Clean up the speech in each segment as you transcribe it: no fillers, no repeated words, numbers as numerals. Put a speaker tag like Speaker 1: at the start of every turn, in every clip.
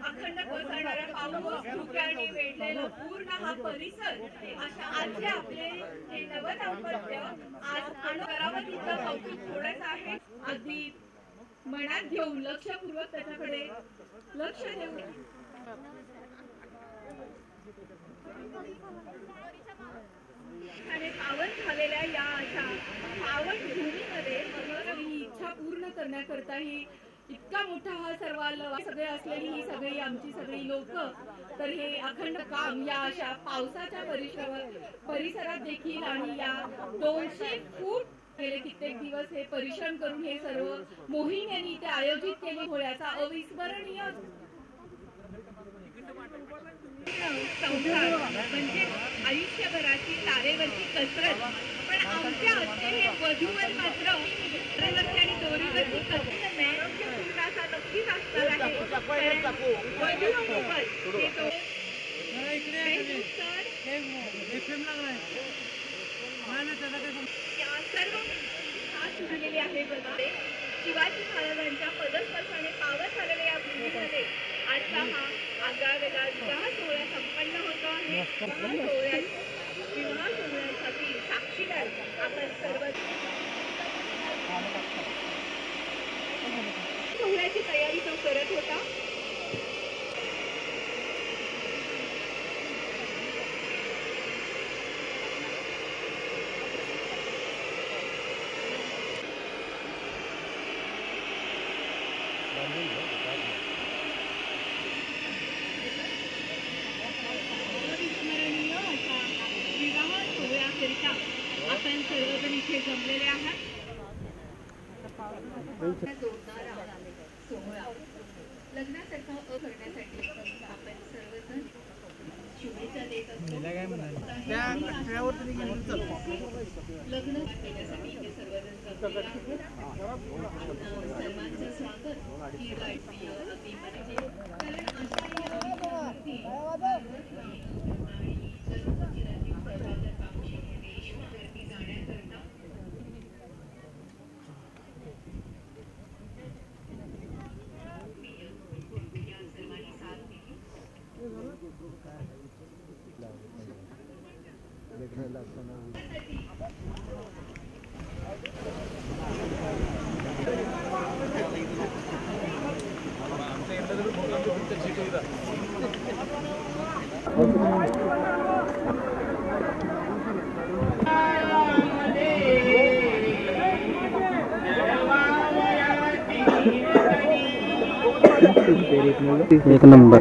Speaker 1: अखंड कोसळणारा पाऊस, धुके आणि वेढलेला पूर्ण हा परिसर अशा आज आपले हे नवदाम्पत्य आज करावं तिथं कौतुक थोडंच आहे. अगदी मनात घेऊन लक्षपूर्वक त्याच्याकडे लक्ष देऊन पावन झालेल्या या अशा पावन भूमीमध्ये ही इच्छा पूर्ण करण्याकरता ही इतका मोठा हा सगळे असलेली ही सगळी आमची सगळी लोक तर हे अखंड काम या अशा पावसाच्या परिसरात देखील आणि या 200 फूट गेले कित्येक दिवस हे परिश्रम करून हे सर्व मोहीम यांनी इथे आयोजित केली होण्याचा अविस्मरणीय म्हणजे आयुष्यभराची तारेवरची कसरत पण आमच्या असलेले वधूवर मात्र तारेवरची आणि दोरीवरची कसरत नैरोग्यपूर्ण असा नक्कीच असणार आहे. झालेली आहे बघा शिवाजी महाराजांच्या पदस्पर्शाने पावत झालेल्या या भूमीमध्ये आजचा हा आगळा वेगळा विवाह सोहळा संपन्न होतो आहे. विवाह सोहळ्यासाठी साक्षीदार आपण सर्व सोहळ्याची तयारी तो करत होता. आपण सर्वजण इथे जमलेले आहात. जोडणारा सोहळा लग्नासारखा करण्यासाठी आपण सर्वजण शुभेच्छा देत असतो. लग्न करण्यासाठी इथे सर्वजण जमलेले आहेत. सर्वांचं स्वागत ही गाठी अगदी म्हणजे कारण
Speaker 2: एक नंबर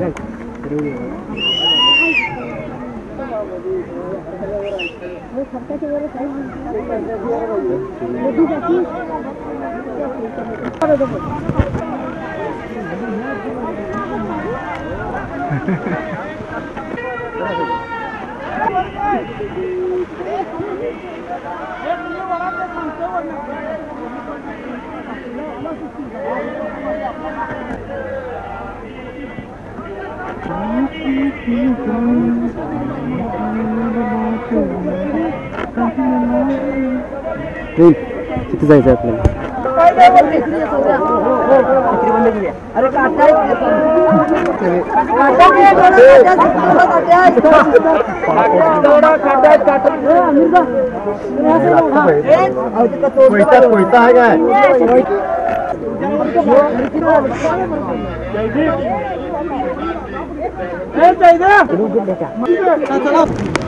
Speaker 2: किती जायचं आपल्याला.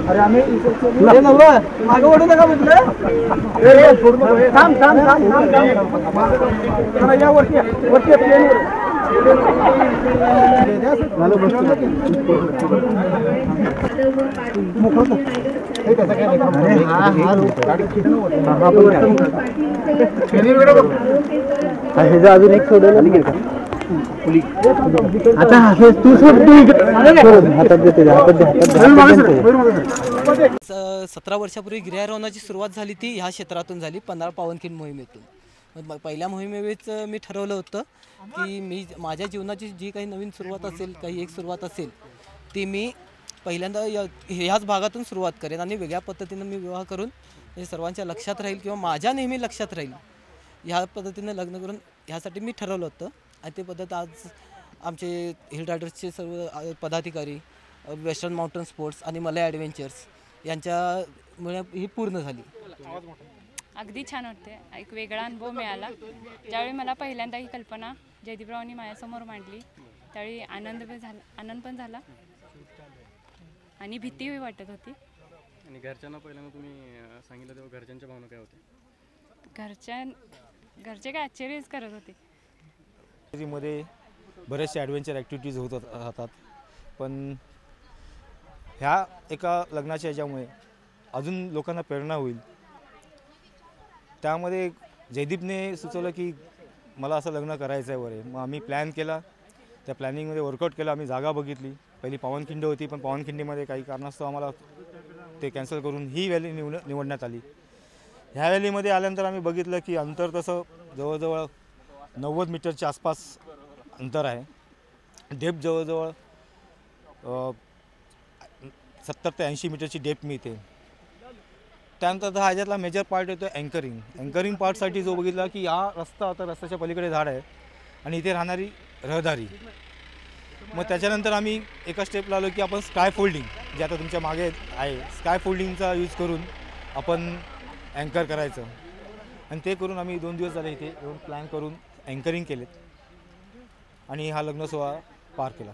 Speaker 3: अरे आम्ही मागे ओढू नका म्हटलं. या वरती वरती अजून एक सोडलं आता तू
Speaker 4: 17 वर्षापूर्वी गिर्यारोहणाची सुरुवात झाली ती ह्या क्षेत्रातून झाली 15 पावनखिंड मोहिमेतून. पहिल्या मोहिमेवेळेस मी ठरवलं होतं की मी माझ्या जीवनाची जी काही नवीन सुरुवात असेल काही एक सुरुवात असेल ती मी पहिल्यांदा ह्याच भागातून सुरुवात करेन आणि वेगळ्या पद्धतीनं मी विवाह करून म्हणजे सर्वांच्या लक्षात राहील किंवा माझ्या नेहमी लक्षात राहील ह्या पद्धतीने लग्न करून ह्यासाठी मी ठरवलं होतं आणि ते पद्धत आज आमचे हिल रायडर्सचे सर्व पदाधिकारी, वेस्टर्न माउंटन स्पोर्ट्स आणि मलय ॲडव्हेंचर्स यांच्यामुळे ही पूर्ण झाली.
Speaker 5: अगदी छान वाटते. एक वेगळा अनुभव मिळाला. ज्यावेळी मला पहिल्यांदा ही कल्पना जयदीपरावांनी माझ्यासमोर मांडली त्यावेळी आनंद पण झाला आणि भीतीही वाटत होती.
Speaker 6: आणि घरच्यांना पहिल्यांदा तुम्ही सांगितलं तेव्हा घरच्यांच्या भावना काय होत्या?
Speaker 5: घरचे काय आश्चर्यच करत होते.
Speaker 7: मध्ये बरेचसे ॲडव्हेंचर ॲक्टिव्हिटीज होत राहतात, पण ह्या एका लग्नाच्या ह्याच्यामुळे अजून लोकांना प्रेरणा होईल. त्यामध्ये जयदीपने सुचवलं की मला असं लग्न करायचं आहे वरे. मग आम्ही प्लॅन केला. त्या प्लॅनिंगमध्ये वर्कआउट केलं. आम्ही जागा बघितली. पहिली पावनखिंड होती, पण पावनखिंडीमध्ये काही कारणास्तव आम्हाला ते कॅन्सल करून ही व्हॅली निवडण्यात आली. ह्या व्हॅलीमध्ये आल्यानंतर आम्ही बघितलं की अंतर तसं जवळजवळ 90 मीटरच्या आसपास अंतर आहे. डेप्थ जवळजवळ 70 ते 80 मीटरची डेप्थ मिळते. त्यानंतर हा ह्याच्यातला मेजर पार्ट येतो अँकरिंग पार्टसाठी जो बघितला की हा रस्ता होता, रस्त्याच्या पलीकडे झाड आहे आणि इथे राहणारी रहदारी. मग त्याच्यानंतर आम्ही एका स्टेपला आलो की आपण स्काय फोल्डिंग जे आता तुमच्या मागे आहे, स्काय फोल्डिंगचा यूज करून आपण अँकर करायचं. आणि ते करून आम्ही 2 दिवस झाले इथे येऊन प्लॅन करून अँकरिंग केलेत आणि हा लग्न सोहळा पार केला.